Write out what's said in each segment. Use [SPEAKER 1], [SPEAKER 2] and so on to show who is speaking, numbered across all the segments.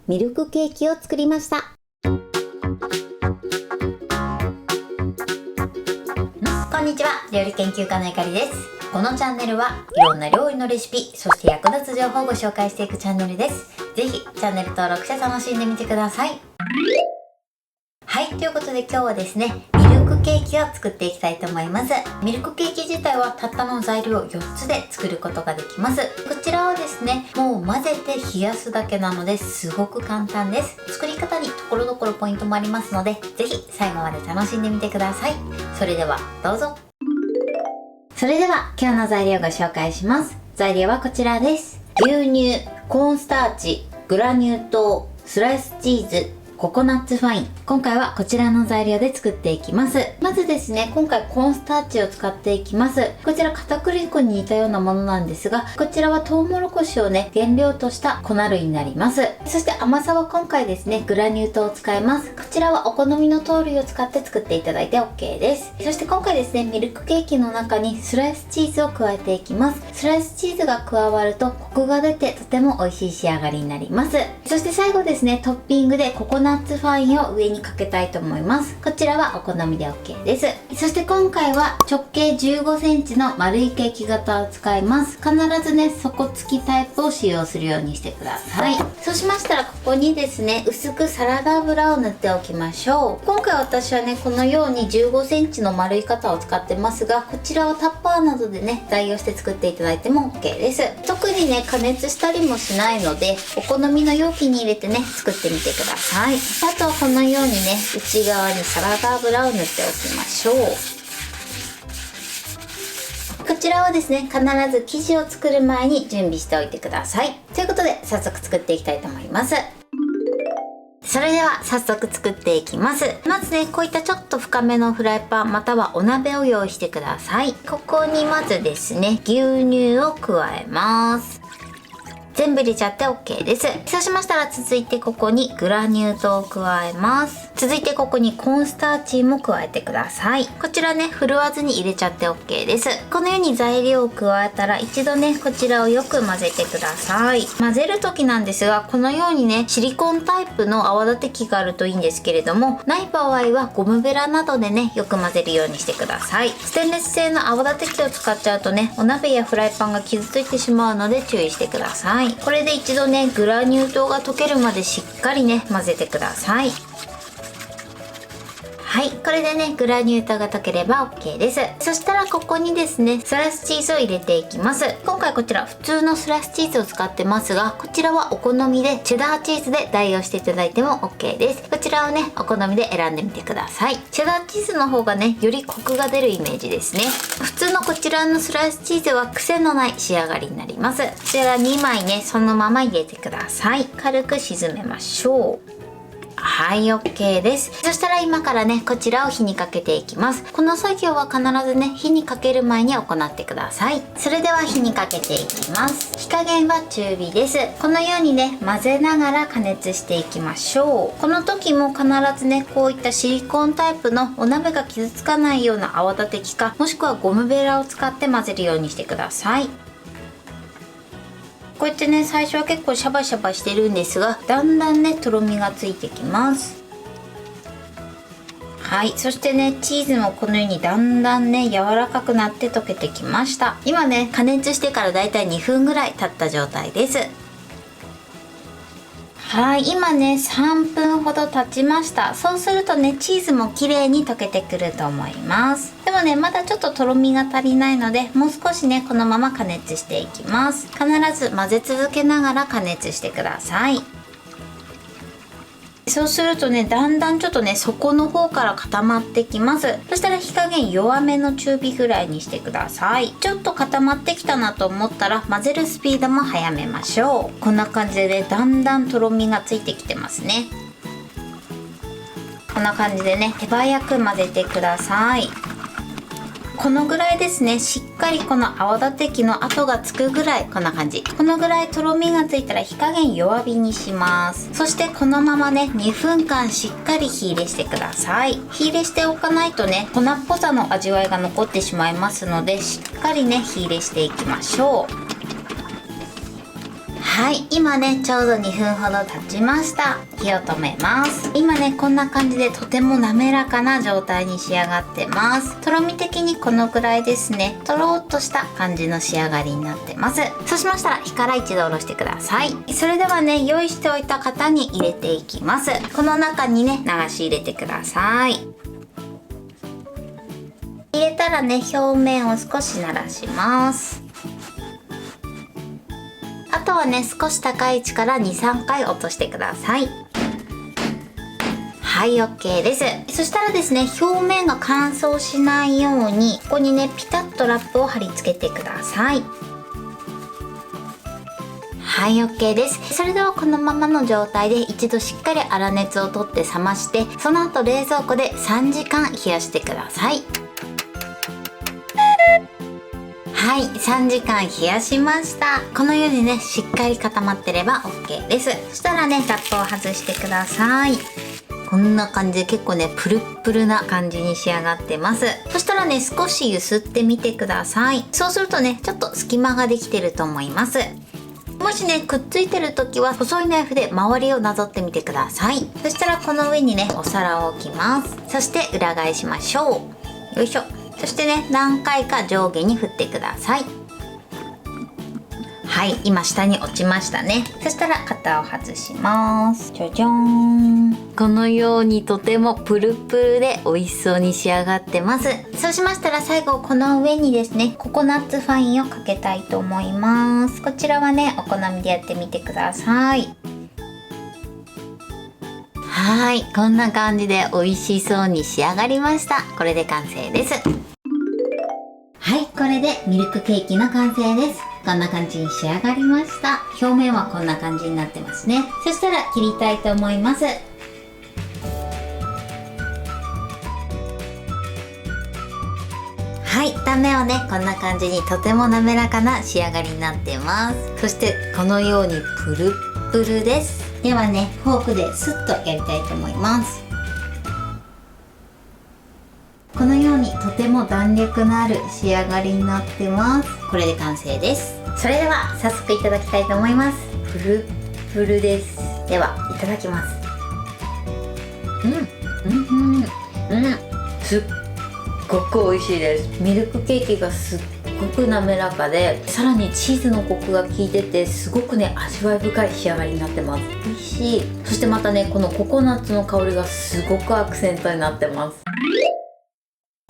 [SPEAKER 1] ミルクケーキを作りました。こんにちは、料理研究家のゆかりです。このチャンネルはいろんな料理のレシピ、そして役立つ情報をご紹介していくチャンネルです。ぜひチャンネル登録して楽しんでみてください。はい、ということで今日はですね、ミルクケーキを作っていきたいと思います。ミルクケーキ自体はたったの材料4つで作ることができます。こちらはですね、もう混ぜて冷やすだけなのですごく簡単です。作り方にところどころポイントもありますので、ぜひ最後まで楽しんでみてください。それではどうぞ。それでは今日の材料をご紹介します。材料はこちらです。牛乳、コーンスターチ、グラニュー糖、スライスチーズ、ココナッツファイン。今回はこちらの材料で作っていきます。まずですね、今回コーンスターチを使っていきます。こちら片栗粉に似たようなものなんですが、こちらはトウモロコシをね、原料とした粉類になります。そして甘さは今回ですね、グラニュー糖を使います。こちらはお好みの糖類を使って作っていただいて OK です。そして今回ですね、ミルクケーキの中にスライスチーズを加えていきます。スライスチーズが加わるとコクが出てとても美味しい仕上がりになります。そして最後ですね、トッピングでココナッツファインを上にかけたいと思います。こちらはお好みで OK です。そして今回は直径15センチの丸いケーキ型を使います。必ずね、底付きタイプを使用するようにしてください。そうしましたらここにですね、薄くサラダ油を塗っておきましょう。今回私はね、このように15センチの丸い型を使ってますが、こちらをタッパーなどでね、代用して作っていただいても OK です。特にね、加熱したりもしないので、お好みの容器に入れてね、作ってみてください。あとはこのようにね、内側にサラダ油を塗っておきましょう。こちらはですね、必ず生地を作る前に準備しておいてください。ということで早速作っていきたいと思います。それでは早速作っていきます。まずね、こういったちょっと深めのフライパンまたはお鍋を用意してください。ここにまずですね、牛乳を加えます。全部入れちゃって OK です。そうしましたら続いてここにグラニュー糖を加えます。続いてここにコーンスターチも加えてください。こちらね、振るわずに入れちゃって OK です。このように材料を加えたら一度ね、こちらをよく混ぜてください。混ぜる時なんですが、このようにね、シリコンタイプの泡立て器があるといいんですけれども、ない場合はゴムベラなどでね、よく混ぜるようにしてください。ステンレス製の泡立て器を使っちゃうとね、お鍋やフライパンが傷ついてしまうので注意してください。これで一度ね、グラニュー糖が溶けるまでしっかりね、混ぜてください。はい、これでね、グラニュー糖が溶ければ OK です。そしたらここにですね、スライスチーズを入れていきます。今回こちら普通のスライスチーズを使ってますが、こちらはお好みでチェダーチーズで代用していただいても OK です。こちらをね、お好みで選んでみてください。チェダーチーズの方がね、よりコクが出るイメージですね。普通のこちらのスライスチーズは癖のない仕上がりになります。こちら2枚ね、そのまま入れてください。軽く沈めましょう。はい、OK です。そしたら今からね、こちらを火にかけていきます。この作業は必ずね、火にかける前に行ってください。それでは火にかけていきます。火加減は中火です。このようにね、混ぜながら加熱していきましょう。この時も必ずね、こういったシリコンタイプのお鍋が傷つかないような泡立て器か、もしくはゴムベラを使って混ぜるようにしてください。こうやってね、最初は結構シャバシャバしてるんですが、だんだんね、とろみがついてきます。はい、そしてね、チーズもこのようにだんだんね、柔らかくなって溶けてきました。今ね、加熱してからだいたい2分ぐらい経った状態です。はい、今ね、3分ほど経ちました。そうするとね、チーズも綺麗に溶けてくると思います。でもね、まだちょっととろみが足りないので、もう少しね、このまま加熱していきます。必ず混ぜ続けながら加熱してください。そうするとね、だんだんちょっとね、底の方から固まってきます。そしたら火加減弱めの中火ぐらいにしてください。ちょっと固まってきたなと思ったら、混ぜるスピードも早めましょう。こんな感じでね、だんだんとろみがついてきてますね。こんな感じでね、手早く混ぜてください。このぐらいですね。しっかりこの泡立て器の跡がつくぐらい、こんな感じ。このぐらいとろみがついたら火加減弱火にします。そしてこのままね、2分間しっかり火入れしてください。火入れしておかないとね、粉っぽさの味わいが残ってしまいますので、しっかりね、火入れしていきましょう。はい、今ねちょうど2分ほど経ちました。火を止めます。今ねこんな感じでとても滑らかな状態に仕上がってます。とろみ的にこのくらいですね。とろーっとした感じの仕上がりになってます。そうしましたら火から一度下ろしてください。それではね用意しておいた型に入れていきます。この中にね流し入れてください。入れたらね表面を少し慣らします。あとはね少し高い位置から 2,3 回落としてください。はい、 OK です。そしたらですね表面が乾燥しないようにここにねピタッとラップを貼り付けてください。はい、 OK です。それではこのままの状態で一度しっかり粗熱を取って冷まして、その後冷蔵庫で3時間冷やしてください。はい、3時間冷やしました。このようにねしっかり固まってれば OK です。そしたらねラップを外してください。こんな感じで結構ねプルップルな感じに仕上がってます。そしたらね少し揺すってみてください。そうするとねちょっと隙間ができてると思います。もしねくっついてる時は細いナイフで周りをなぞってみてください。そしたらこの上にねお皿を置きます。そして裏返しましょう。よいしょ。そしてね何回か上下に振ってください。はい、今下に落ちましたね。そしたら型を外します。じゃじゃーん。このようにとてもプルプルで美味しそうに仕上がってます。そうしましたら最後この上にですねココナッツファインをかけたいと思います。こちらはねお好みでやってみてください。はい、こんな感じで美味しそうに仕上がりました。これで完成です。はい、これでミルクケーキの完成です。こんな感じに仕上がりました。表面はこんな感じになってますね。そしたら切りたいと思います。はい、断面はねこんな感じにとても滑らかな仕上がりになってます。そしてこのようにプルップルです。ではねフォークでスッとやりたいと思います。このようにとても弾力のある仕上がりになってます。これで完成です。それでは早速いただきたいと思います。プルップルです。ではいただきます。すっごく美味しいです。ミルクケーキがすっごく滑らかで、さらにチーズのコクが効いててすごくね味わい深い仕上がりになってます。美味しい。そしてまたねこのココナッツの香りがすごくアクセントになってます。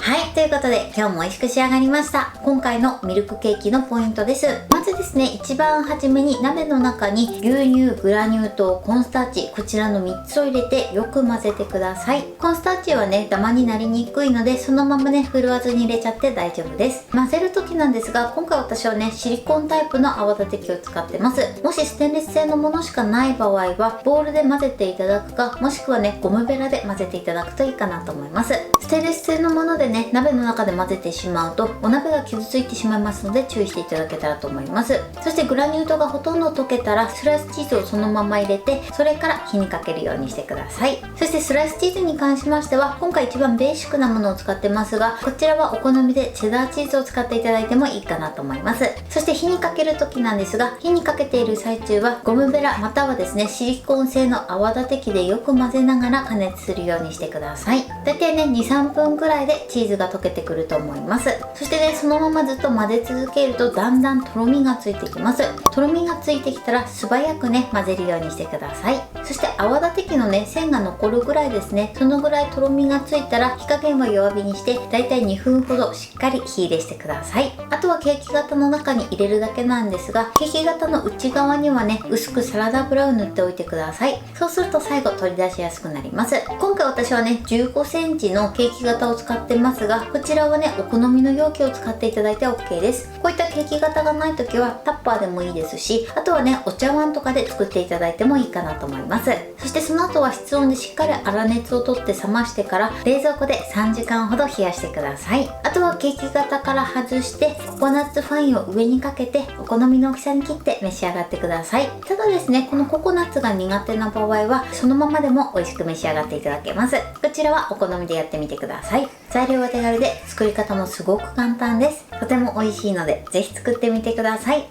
[SPEAKER 1] はい、ということで今日も美味しく仕上がりました。今回のミルクケーキのポイントです。まずですね一番初めに鍋の中に牛乳、グラニュー糖、コーンスターチ、こちらの3つを入れてよく混ぜてください。コーンスターチはねダマになりにくいのでそのままね振るわずに入れちゃって大丈夫です。混ぜる時なんですが今回私はねシリコンタイプの泡立て器を使ってます。もしステンレス製のものしかない場合はボウルで混ぜていただくか、もしくはねゴムベラで混ぜていただくといいかなと思います。ステンレス製のものでね鍋の中で混ぜてしまうとお鍋が傷ついてしまいますので注意していただけたらと思います。そしてグラニュー糖がほとんど溶けたらスライスチーズをそのまま入れて、それから火にかけるようにしてください。そしてスライスチーズに関しましては今回一番ベーシックなものを使ってますが、こちらはお好みでチェダーチーズを使っていただいてもいいかなと思います。そして火にかける時なんですが、火にかけている最中はゴムベラまたはですねシリコン製の泡立て器でよく混ぜながら加熱するようにしてください。だいたいね 2,3 分くらいでチーズが溶けてくると思います。そしてねそのままずっと混ぜ続けるとだんだんとろみがついてきます。とろみがついてきたら素早くね混ぜるようにしてください。そして泡立て器のね線が残るぐらいですね、そのぐらいとろみがついたら火加減は弱火にしてだいたい2分ほどしっかり火入れしてください。あとはケーキ型の中に入れるだけなんですが、ケーキ型の内側にはね薄くサラダ油を塗っておいてください。そうすると最後取り出しやすくなります。今回私はね15センチのケーキ型を使ってますが、こちらはねお好みの容器を使っていただいて OK です。こういったケーキ型がない時はタッパーでもいいですし、あとはねお茶碗とかで作っていただいてもいいかなと思います。そしてその後は室温でしっかり粗熱を取って冷ましてから冷蔵庫で3時間ほど冷やしてください。あとはケーキ型から外してココナッツファインを上にかけてお好みの大きさに切って召し上がってください。ただですねこのココナッツが苦手な場合はそのままでも美味しく召し上がっていただけます。こちらはお好みでやってみてください。材料は手軽で作り方もすごく簡単です。とても美味しいのでぜひ作ってみてください。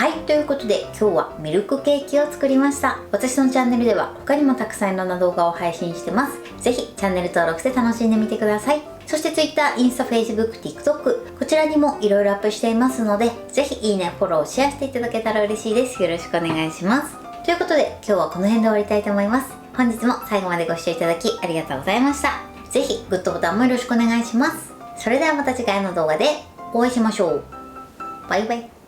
[SPEAKER 1] はい、ということで今日はミルクケーキを作りました。私のチャンネルでは他にもたくさんいろんな動画を配信してます。ぜひチャンネル登録して楽しんでみてください。そして Twitter、インスタ、Facebook、TikTok こちらにもいろいろアップしていますので、ぜひいいね、フォロー、シェアしていただけたら嬉しいです。よろしくお願いします。ということで今日はこの辺で終わりたいと思います。本日も最後までご視聴いただきありがとうございました。ぜひグッドボタンもよろしくお願いします。それではまた次回の動画でお会いしましょう。バイバイ。